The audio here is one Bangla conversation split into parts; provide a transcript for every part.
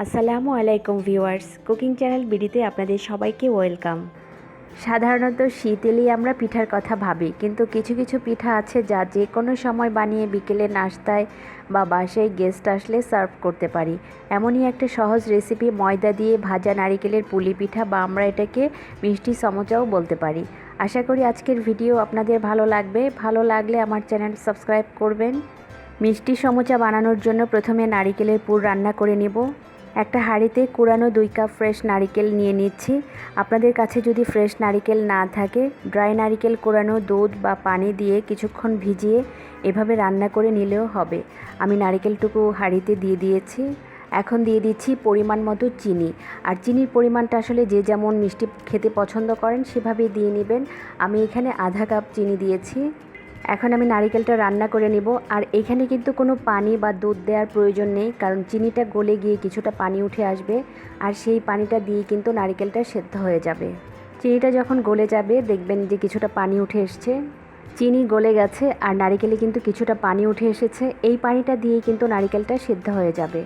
আসসালামু আলাইকুম ভিউয়ার্স, কুকিং চ্যানেল বিডিতে আপনাদের সবাইকে ওয়েলকাম। সাধারণত শীত এলেই আমরা পিঠার কথা ভাবি, কিন্তু কিছু কিছু পিঠা আছে যা যে কোনো সময় বানিয়ে বিকেলে নাস্তায় বা বাসায় গেস্ট আসলে সার্ভ করতে পারি। এমনই একটা সহজ রেসিপি ময়দা দিয়ে ভাজা নারিকেলের পুলি পিঠা, বা আমরা এটাকে মিষ্টি সমোচাও বলতে পারি। আশা করি আজকের ভিডিও আপনাদের ভালো লাগবে। ভালো লাগলে আমার চ্যানেল সাবস্ক্রাইব করবেন। মিষ্টি সমোচা বানানোর জন্য প্রথমে নারিকেলের পুর রান্না করে নেব। একটা হাঁড়িতে কুড়ানো 2 কাপ ফ্রেশ নারিকেল নিয়ে নিচ্ছি। আপনাদের কাছে যদি ফ্রেশ নারিকেল না থাকে, ড্রাই নারিকেল কুড়ানো দুধ বা পানি দিয়ে কিছুক্ষণ ভিজিয়ে এভাবে রান্না করে নিলেও হবে। আমি নারিকেলটুকু হাঁড়িতে দিয়ে দিয়েছি। এখন দিয়ে দিচ্ছি পরিমাণ মতো চিনি। আর চিনির পরিমাণটা আসলে যে যেমন মিষ্টি খেতে পছন্দ করেন সেভাবেই দিয়ে নেবেন। আমি এখানে আধা কাপ চিনি দিয়েছি। এখন আমি নারিকেলটা রান্না করে নিব। আর এখানে কিন্তু কোনো পানি বা দুধ দেওয়ার প্রয়োজন নেই, কারণ চিনিটা গলে গিয়ে কিছুটা পানি উঠে আসবে, আর সেই পানিটা দিয়ে কিন্তু নারিকেলটা সেদ্ধ হয়ে যাবে। চিনিটা যখন গলে যাবে দেখবেন যে কিছুটা পানি উঠে এসছে। চিনি গলে গেছে আর নারিকেলে কিন্তু কিছুটা পানি উঠে এসেছে। এই পানিটা দিয়েই কিন্তু নারিকেলটা সেদ্ধ হয়ে যাবে।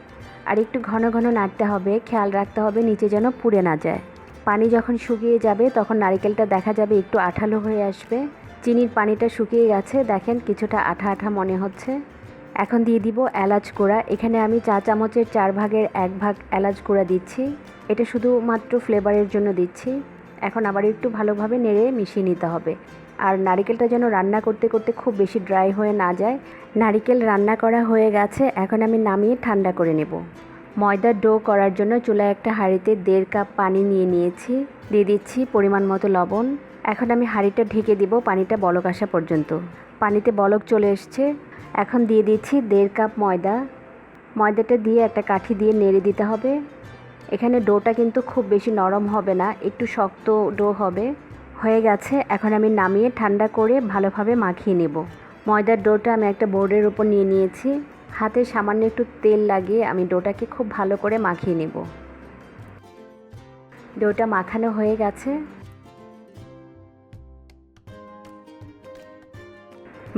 আর একটু ঘন ঘন নাড়তে হবে, খেয়াল রাখতে হবে নিচে যেন পুড়ে না যায়। পানি যখন শুকিয়ে যাবে তখন নারিকেলটা দেখা যাবে একটু আঠালো হয়ে আসবে। চিনির পানিটা শুকিয়ে গেছে, দেখেন কিছুটা আঠা আঠা মনে হচ্ছে। এখন দিয়ে দিব এলাচ গুঁড়া। এখানে আমি চা চামচের 4 ভাগের 1 ভাগ এলাচ গুঁড়া দিচ্ছি। এটা শুধুমাত্র ফ্লেভারের জন্য দিচ্ছি। এখন আবার একটু ভালোভাবে নেড়ে মিশিয়ে নিতে হবে। আর নারিকেলটা যেন রান্না করতে করতে খুব বেশি ড্রাই হয়ে না যায়। নারিকেল রান্না করা হয়ে গেছে, এখন আমি নামিয়ে ঠান্ডা করে নেব। ময়দার ডো করার জন্য চুলায় একটা হাঁড়িতে 1.5 কাপ পানি নিয়ে নিয়েছি। দিয়ে দিচ্ছি পরিমাণ মতো লবণ। এখন আমি হাঁড়িটা ঢেকে দিব পানিটা বলক আসা পর্যন্ত। পানিতে বলক চলে এসছে। এখন দিয়ে দিচ্ছি 1.5 কাপ ময়দা। ময়দাটা দিয়ে একটা কাঠি দিয়ে নেড়ে দিতে হবে। এখানে ডোটা কিন্তু খুব বেশি নরম হবে না, একটু শক্ত ডো হবে। হয়ে গেছে, এখন আমি নামিয়ে ঠান্ডা করে ভালোভাবে মাখিয়ে নেব। ময়দার ডোটা আমি একটা বোর্ডের উপর নিয়ে নিয়েছি। হাতে সামান্য একটু তেল লাগিয়ে আমি ডোটাকে খুব ভালো করে মাখিয়ে নেব। ডোটা মাখানো হয়ে গেছে।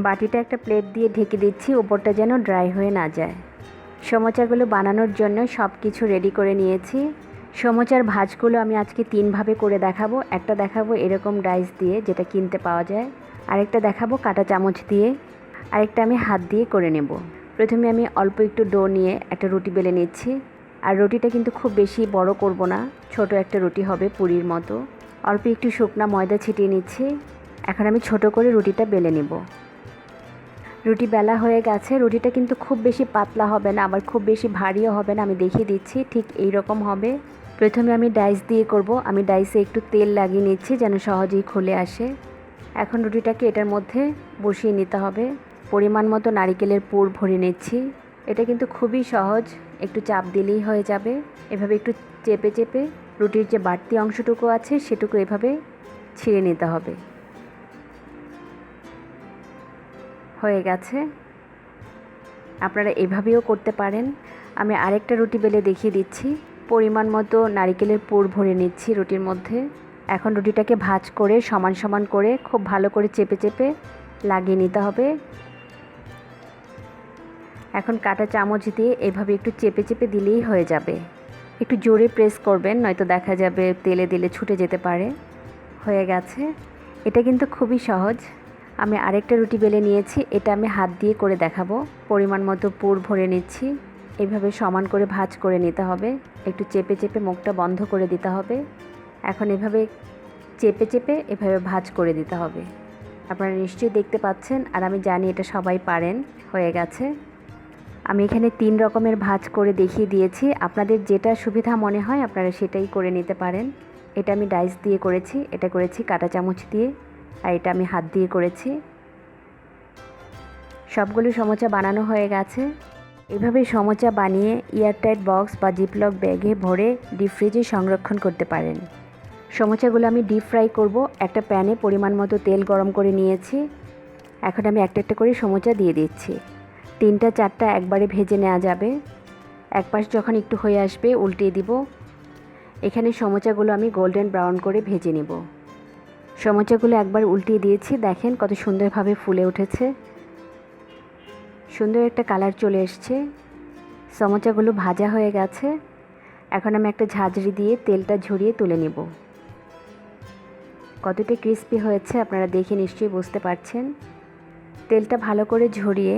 বাটিটা একটা প্লেট দিয়ে ঢেকে দিচ্ছি, উপরটা যেন ড্রাই হয়ে না যায়। সমোচাগুলো বানানোর জন্য সব কিছু রেডি করে নিয়েছি। সমোচার ভাঁজগুলো আমি আজকে 3 ভাবে করে দেখাবো। একটা দেখাবো এরকম ডাইস দিয়ে, যেটা কিনতে পাওয়া যায়। আরেকটা দেখাবো কাঁটা চামচ দিয়ে। আরেকটা আমি হাত দিয়ে করে নেব। প্রথমে আমি অল্প একটু ডো নিয়ে একটা রুটি বেলে নিচ্ছি। আর রুটিটা কিন্তু খুব বেশি বড় করব না, ছোট একটা রুটি হবে পুরির মতো। অল্প একটু শুকনা ময়দা ছিটিয়ে নিচ্ছি। এখন আমি ছোট করে রুটিটা বেলে নেব। রুটি বেলা হয়ে গেছে। রুটিটা কিন্তু খুব বেশি পাতলা হবে না, আবার খুব বেশি ভারীও হবে না। আমি দেখিয়ে দিচ্ছি, ঠিক এই রকম হবে। প্রথমে আমি ডাইস দিয়ে করব। আমি ডাইসে একটু তেল লাগিয়ে নিচ্ছি যেন সহজেই খুলে আসে। এখন রুটিটাকে এটার মধ্যে বসিয়ে নিতে হবে। পরিমাণ মতো নারিকেলের পুর ভরে নিচ্ছি। এটা কিন্তু খুবই সহজ, একটু চাপ দিলেই হয়ে যাবে। এভাবে একটু চেপে চেপে রুটির যে বাড়তি অংশটুকু আছে সেটুকু এভাবে ছিঁড়ে নিতে হবে। হয়ে গেছে। আপনারা এভাবেও করতে পারেন। আমি আরেকটা রুটি বেলে দেখিয়ে দিচ্ছি। পরিমাণ মতো নারিকেলের পুর ভরে নিচ্ছি রুটির মধ্যে। এখন রুটিটাকে ভাঁজ করে সমান সমান করে খুব ভালো করে চেপে চেপে লাগিয়ে নিতে হবে। এখন কাঁটা চামচ দিয়ে এভাবে একটু চেপে চেপে দিলেই হয়ে যাবে। একটু জোরে প্রেস করবেন, নয়তো দেখা যাবে তেলে দিলে ছুটে যেতে পারে। হয়ে গেছে। এটা কিন্তু খুবই সহজ। আমি আরেকটা রুটি বেলে নিয়েছি, এটা আমি হাত দিয়ে করে দেখাবো। পরিমাণ মতো পুর ভরে নিচ্ছি। এইভাবে সমান করে ভাঁজ করে নিতে হবে। একটু চেপে চেপে মুখটা বন্ধ করে দিতে হবে। এখন এভাবে চেপে চেপে এভাবে ভাঁজ করে দিতে হবে। আপনারা নিশ্চয়ই দেখতে পাচ্ছেন, আর আমি জানি এটা সবাই পারেন। হয়ে গেছে। আমি এখানে 3 রকমের ভাঁজ করে দেখিয়ে দিয়েছি। আপনাদের যেটা সুবিধা মনে হয় আপনারা সেটাই করে নিতে পারেন। এটা আমি ডাইস দিয়ে করেছি, এটা করেছি কাঁটা চামচ দিয়ে, আর এটা আমি হাত দিয়ে করেছি। সবগুলো সমোচা বানানো হয়ে গেছে। এভাবে সমোচা বানিয়ে এয়ারটাইট বক্স বা জিপলক ব্যাগে ভরে ডিপ ফ্রিজে সংরক্ষণ করতে পারেন। সমোচাগুলো আমি ডিপ ফ্রাই করব। একটা প্যানে পরিমাণ মতো তেল গরম করে নিয়েছি। এখন আমি একটা একটা করে সমোচা দিয়ে দিচ্ছি। 3টা 4টা একবারে ভেজে নেওয়া যাবে। এক পাশ যখন একটু হয়ে আসবে উল্টিয়ে দিব। এখানে সমোচাগুলো আমি গোল্ডেন ব্রাউন করে ভেজে নেব। সমোচাগুলো একবার উল্টিয়ে দিয়েছি, দেখেন কত সুন্দরভাবে ফুলে উঠেছে। সুন্দর একটা কালার চলে এসছে। সমোচাগুলো ভাজা হয়ে গেছে। এখন আমি একটা ঝাঁঝরি দিয়ে তেলটা ঝরিয়ে তুলে নেব। কতটা ক্রিস্পি হয়েছে আপনারা দেখে নিশ্চয়ই বুঝতে পারছেন। তেলটা ভালো করে ঝরিয়ে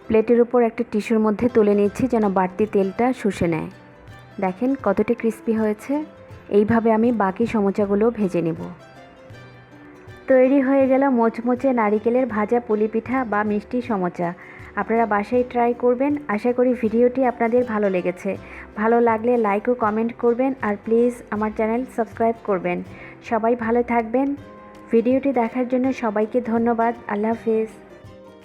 প্লেটের উপর একটা টিস্যুর মধ্যে তুলে নিচ্ছি যেন বাড়তি তেলটা শুষে নেয়। দেখেন কতটা ক্রিস্পি হয়েছে। এইভাবে আমি বাকি সমোচাগুলো ভেজে নেব। তৈরি হয়ে গেল মোচমোচে নারিকেলের ভাজা পুলি পিঠা বা মিষ্টি সমোচা। আপনারা বাসায় ট্রাই করবেন। আশা করি ভিডিওটি আপনাদের ভালো লেগেছে। ভালো লাগলে লাইক ও কমেন্ট করবেন আর প্লিজ আমার চ্যানেল সাবস্ক্রাইব করবেন। সবাই ভালো থাকবেন। ভিডিওটি দেখার জন্য সবাইকে ধন্যবাদ। আল্লাহ হাফেজ।